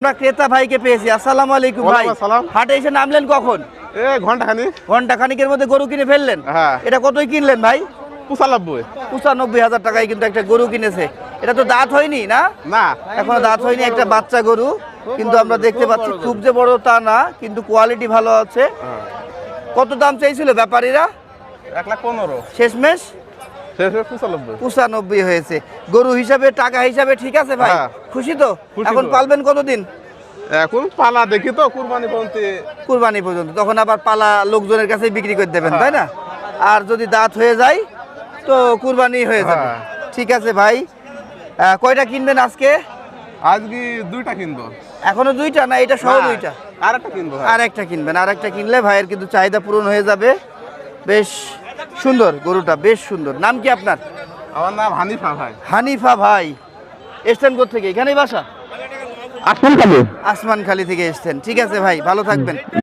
আমরা ক্রেতা ভাইকে পেয়েছি। আসসালামু আলাইকুম ভাই। হাটে এসে নামলেন কখন? ঘন্টা খানিকের মধ্যে গরু কিনে ফেললেন। এটা কতই কিনলেন ভাই? 95,000 টাকায় কিন্তু একটা গরু কিনেছে। এটা তো দাঁত হয়নি না? না, এখনো দাঁত হয়নি, একটা বাচ্চা গরু। কিন্তু আমরা দেখতে পাচ্ছি খুব যে বড় তা না, কিন্তু কোয়ালিটি ভালো আছে। কত দাম চাইছিল ব্যাপারীরা? 1,15,000। শেষমেশ 95 হয়েছে। গরু হিসাবে, টাকা হিসাবে ঠিক আছে ভাই? খুশি তো? এখন পালবেন কতদিন? এখন পালা দেখি তো কুরবানি পর্যন্ত। কুরবানি পর্যন্ত, তখন আবার পালা লোকজনের কাছে বিক্রি করে দেবেন, তাই না? আর যদি দাঁত হয়ে যায় তো কুরবানি হয়ে যাবে। ঠিক আছে ভাই। কয়টা কিনবেন আজকে? আজকে 2টা কিনবো। এখনো 2টা না, এটা সহ 2টা? আরেকটা কিনবো। আরেকটা কিনবেন। আরেকটা কিনলে ভাইয়ের কিন্তু চাহিদা পূরণ হয়ে যাবে। বেশ সুন্দর গরুটা, বেশ সুন্দর। নাম কি আপনার? আমার নাম হানিফা ভাই। হানিফা ভাই। এসছেন কোথেকে? এখানেই বাসা? আসমানখালী থেকে এসছেন। ঠিক আছে ভাই, ভালো থাকবেন।